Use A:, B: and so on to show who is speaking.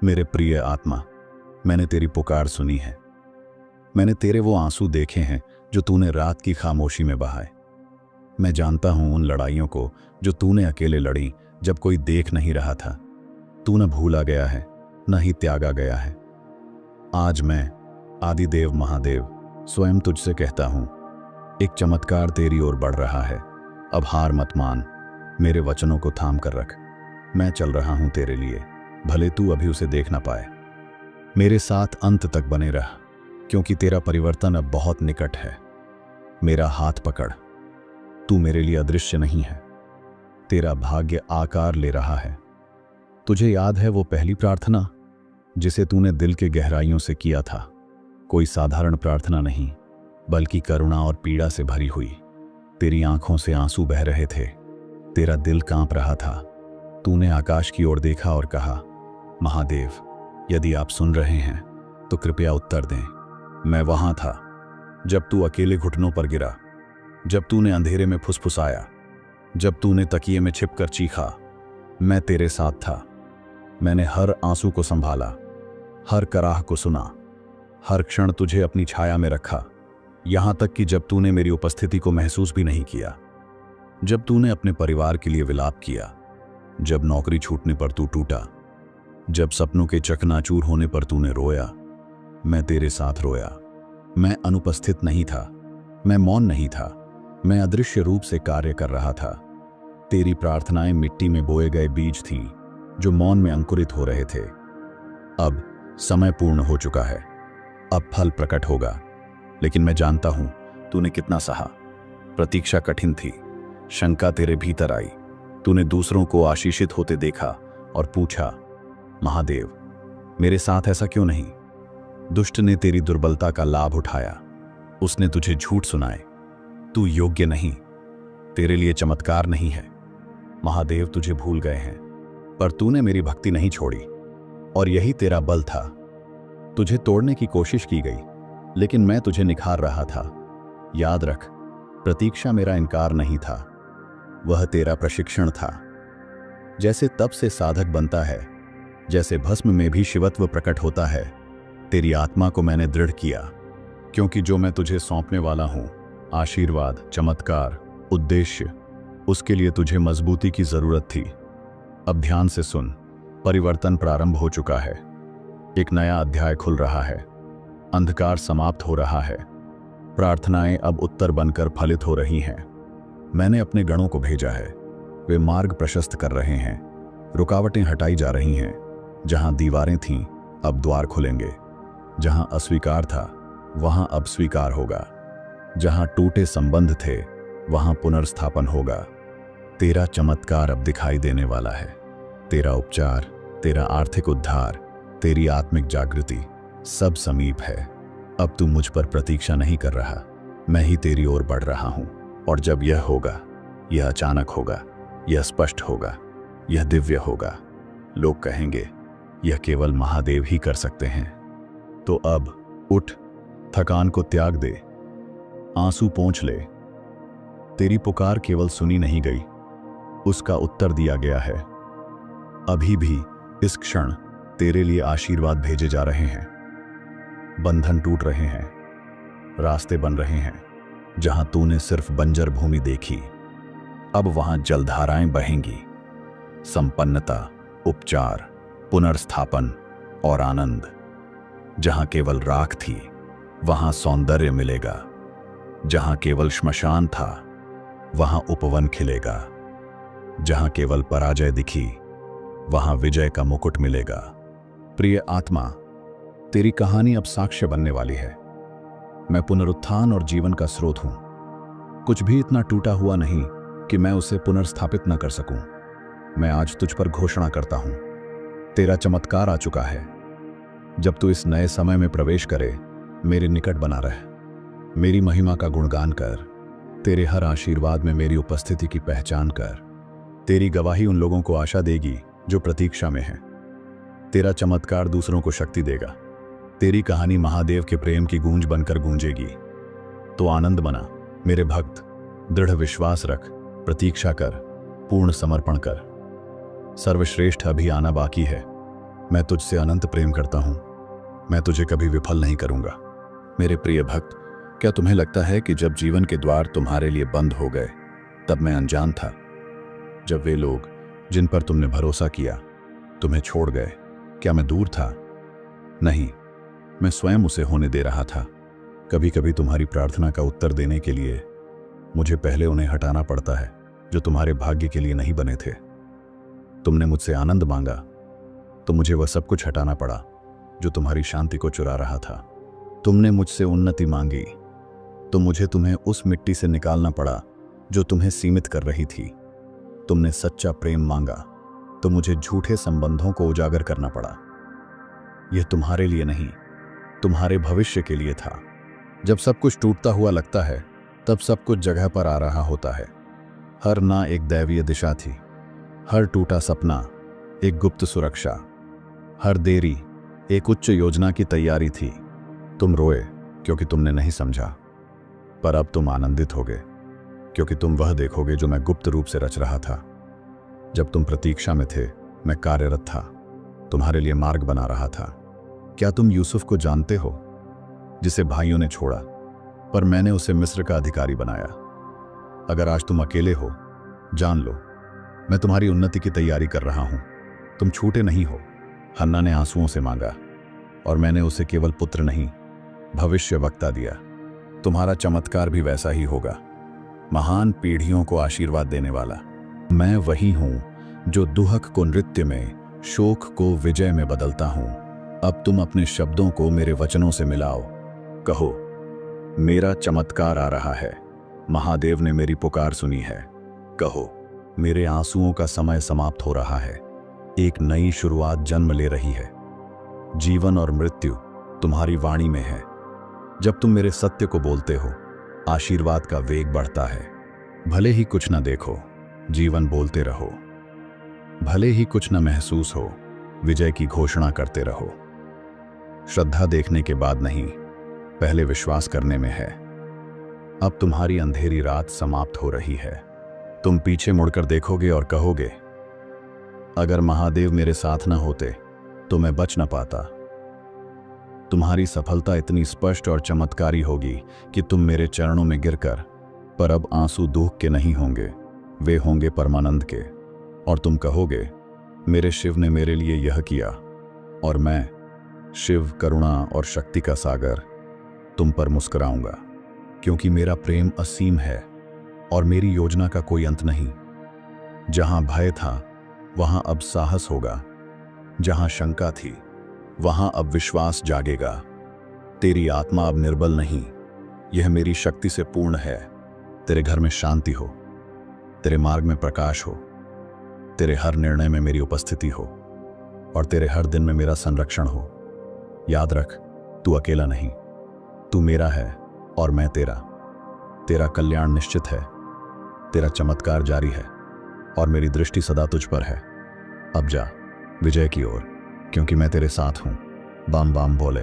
A: मेरे प्रिय आत्मा, मैंने तेरी पुकार सुनी है। मैंने तेरे वो आंसू देखे हैं जो तूने रात की खामोशी में बहाए। मैं जानता हूं उन लड़ाइयों को जो तूने अकेले लड़ी जब कोई देख नहीं रहा था। तू न भूला गया है, न ही त्यागा गया है। आज मैं आदिदेव महादेव स्वयं तुझसे कहता हूं, एक चमत्कार तेरी ओर बढ़ रहा है। अब हार मत मान, मेरे वचनों को थाम कर रख। मैं चल रहा हूं तेरे लिए, भले तू अभी उसे देख ना पाए। मेरे साथ अंत तक बने रह, क्योंकि तेरा परिवर्तन अब बहुत निकट है। मेरा हाथ पकड़, तू मेरे लिए अदृश्य नहीं है। तेरा भाग्य आकार ले रहा है। तुझे याद है वो पहली प्रार्थना जिसे तूने दिल के गहराइयों से किया था? कोई साधारण प्रार्थना नहीं, बल्कि करुणा और पीड़ा से भरी हुई। तेरी आंखों से आंसू बह रहे थे, तेरा दिल कांप रहा था। तूने आकाश की ओर देखा और कहा, महादेव, यदि आप सुन रहे हैं तो कृपया उत्तर दें। मैं वहां था जब तू अकेले घुटनों पर गिरा, जब तूने अंधेरे में फुसफुसाया, जब तूने तकिए में छिपकर चीखा। मैं तेरे साथ था। मैंने हर आंसू को संभाला, हर कराह को सुना, हर क्षण तुझे अपनी छाया में रखा। यहां तक कि जब तूने मेरी उपस्थिति को महसूस भी नहीं किया, जब तूने अपने परिवार के लिए विलाप किया, जब नौकरी छूटने पर तू टूटा, जब सपनों के चकनाचूर होने पर तूने रोया, मैं तेरे साथ रोया। मैं अनुपस्थित नहीं था, मैं मौन नहीं था, मैं अदृश्य रूप से कार्य कर रहा था। तेरी प्रार्थनाएं मिट्टी में बोए गए बीज थीं, जो मौन में अंकुरित हो रहे थे। अब समय पूर्ण हो चुका है, अब फल प्रकट होगा। लेकिन मैं जानता हूं तूने कितना सहा। प्रतीक्षा कठिन थी, शंका तेरे भीतर आई। तूने दूसरों को आशीषित होते देखा और पूछा, महादेव, मेरे साथ ऐसा क्यों नहीं? दुष्ट ने तेरी दुर्बलता का लाभ उठाया। उसने तुझे झूठ सुनाए। तू योग्य नहीं, तेरे लिए चमत्कार नहीं है। महादेव तुझे भूल गए हैं, पर तूने मेरी भक्ति नहीं छोड़ी, और यही तेरा बल था। तुझे तोड़ने की कोशिश की गई, लेकिन मैं तुझे निखार रहा था। याद रख, प्रतीक्षा मेरा इनकार नहीं था, वह तेरा प्रशिक्षण था। जैसे तप से साधक बनता है, जैसे भस्म में भी शिवत्व प्रकट होता है, तेरी आत्मा को मैंने दृढ़ किया। क्योंकि जो मैं तुझे सौंपने वाला हूं, आशीर्वाद, चमत्कार, उद्देश्य, उसके लिए तुझे मजबूती की जरूरत थी। अब ध्यान से सुन, परिवर्तन प्रारंभ हो चुका है। एक नया अध्याय खुल रहा है। अंधकार समाप्त हो रहा है। प्रार्थनाएं अब उत्तर बनकर फलित हो रही हैं। मैंने अपने गणों को भेजा है, वे मार्ग प्रशस्त कर रहे हैं। रुकावटें हटाई जा रही हैं। जहां दीवारें थीं, अब द्वार खुलेंगे। जहां अस्वीकार था, वहां अब स्वीकार होगा। जहां टूटे संबंध थे, वहां पुनर्स्थापन होगा। तेरा चमत्कार अब दिखाई देने वाला है। तेरा उपचार, तेरा आर्थिक उद्धार, तेरी आत्मिक जागृति, सब समीप है। अब तू मुझ पर प्रतीक्षा नहीं कर रहा, मैं ही तेरी ओर बढ़ रहा हूं। और जब यह होगा, यह अचानक होगा, यह स्पष्ट होगा, यह दिव्य होगा। लोग कहेंगे, यह केवल महादेव ही कर सकते हैं। तो अब उठ, थकान को त्याग दे, आंसू पोंछ ले। तेरी पुकार केवल सुनी नहीं गई, उसका उत्तर दिया गया है। अभी भी इस क्षण तेरे लिए आशीर्वाद भेजे जा रहे हैं। बंधन टूट रहे हैं, रास्ते बन रहे हैं। जहां तूने सिर्फ बंजर भूमि देखी, अब वहां जलधाराएं बहेंगी। संपन्नता, उपचार, पुनर्स्थापन और आनंद। जहां केवल राख थी, वहां सौंदर्य मिलेगा। जहां केवल श्मशान था, वहां उपवन खिलेगा। जहां केवल पराजय दिखी, वहां विजय का मुकुट मिलेगा। प्रिय आत्मा, तेरी कहानी अब साक्ष्य बनने वाली है। मैं पुनरुत्थान और जीवन का स्रोत हूं। कुछ भी इतना टूटा हुआ नहीं कि मैं उसे पुनर्स्थापित न कर सकूं। मैं आज तुझ पर घोषणा करता हूं, तेरा चमत्कार आ चुका है। जब तू इस नए समय में प्रवेश करे, मेरे निकट बना रह। मेरी महिमा का गुणगान कर। तेरे हर आशीर्वाद में मेरी उपस्थिति की पहचान कर। तेरी गवाही उन लोगों को आशा देगी जो प्रतीक्षा में हैं। तेरा चमत्कार दूसरों को शक्ति देगा। तेरी कहानी महादेव के प्रेम की गूंज बनकर गूंजेगी। तो आनंद मना मेरे भक्त, दृढ़ विश्वास रख, प्रतीक्षा कर, पूर्ण समर्पण कर। सर्वश्रेष्ठ अभी आना बाकी है। मैं तुझसे अनंत प्रेम करता हूं। मैं तुझे कभी विफल नहीं करूंगा। मेरे प्रिय भक्त, क्या तुम्हें लगता है कि जब जीवन के द्वार तुम्हारे लिए बंद हो गए तब मैं अनजान था? जब वे लोग जिन पर तुमने भरोसा किया तुम्हें छोड़ गए, क्या मैं दूर था? नहीं, मैं स्वयं उसे होने दे रहा था। कभी कभी तुम्हारी प्रार्थना का उत्तर देने के लिए मुझे पहले उन्हें हटाना पड़ता है जो तुम्हारे भाग्य के लिए नहीं बने थे। तुमने मुझसे आनंद मांगा तो मुझे वह सब कुछ हटाना पड़ा जो तुम्हारी शांति को चुरा रहा था। तुमने मुझसे उन्नति मांगी तो मुझे तुम्हें उस मिट्टी से निकालना पड़ा जो तुम्हें सीमित कर रही थी। तुमने सच्चा प्रेम मांगा तो मुझे झूठे संबंधों को उजागर करना पड़ा। यह तुम्हारे लिए नहीं, तुम्हारे भविष्य के लिए था। जब सब कुछ टूटता हुआ लगता है तब सब कुछ जगह पर आ रहा होता है। हर ना एक दैवीय दिशा थी, हर टूटा सपना एक गुप्त सुरक्षा, हर देरी एक उच्च योजना की तैयारी थी। तुम रोए क्योंकि तुमने नहीं समझा, पर अब तुम आनंदित होगे क्योंकि तुम वह देखोगे जो मैं गुप्त रूप से रच रहा था। जब तुम प्रतीक्षा में थे मैं कार्यरत था, तुम्हारे लिए मार्ग बना रहा था। क्या तुम यूसुफ को जानते हो, जिसे भाइयों ने छोड़ा पर मैंने उसे मिस्र का अधिकारी बनाया? अगर आज तुम अकेले हो, जान लो मैं तुम्हारी उन्नति की तैयारी कर रहा हूं। तुम छूटे नहीं हो। हन्ना ने आंसुओं से मांगा और मैंने उसे केवल पुत्र नहीं, भविष्यवक्ता दिया। तुम्हारा चमत्कार भी वैसा ही होगा, महान पीढ़ियों को आशीर्वाद देने वाला। मैं वही हूं जो दुहक को नृत्य में, शोक को विजय में बदलता हूं। अब तुम अपने शब्दों को मेरे वचनों से मिलाओ। कहो, मेरा चमत्कार आ रहा है, महादेव ने मेरी पुकार सुनी है। कहो, मेरे आंसुओं का समय समाप्त हो रहा है, एक नई शुरुआत जन्म ले रही है। जीवन और मृत्यु तुम्हारी वाणी में है। जब तुम मेरे सत्य को बोलते हो, आशीर्वाद का वेग बढ़ता है। भले ही कुछ न देखो, जीवन बोलते रहो। भले ही कुछ न महसूस हो, विजय की घोषणा करते रहो। श्रद्धा देखने के बाद नहीं, पहले विश्वास करने में है। अब तुम्हारी अंधेरी रात समाप्त हो रही है। तुम पीछे मुड़कर देखोगे और कहोगे, अगर महादेव मेरे साथ न होते तो मैं बच न पाता। तुम्हारी सफलता इतनी स्पष्ट और चमत्कारी होगी कि तुम मेरे चरणों में गिरकर, पर अब आंसू दुख के नहीं होंगे, वे होंगे परमानंद के। और तुम कहोगे, मेरे शिव ने मेरे लिए यह किया। और मैं, शिव, करुणा और शक्ति का सागर, तुम पर मुस्कुराऊंगा, क्योंकि मेरा प्रेम असीम है और मेरी योजना का कोई अंत नहीं। जहां भय था वहां अब साहस होगा, जहां शंका थी वहां अब विश्वास जागेगा। तेरी आत्मा अब निर्बल नहीं, यह मेरी शक्ति से पूर्ण है। तेरे घर में शांति हो, तेरे मार्ग में प्रकाश हो, तेरे हर निर्णय में मेरी उपस्थिति हो और तेरे हर दिन में मेरा संरक्षण हो। याद रख, तू अकेला नहीं, तू मेरा है और मैं तेरा। तेरा कल्याण निश्चित है, तेरा चमत्कार जारी है और मेरी दृष्टि सदा तुझ पर है। अब जा विजय की ओर, क्योंकि मैं तेरे साथ हूं। बाम बाम बोले।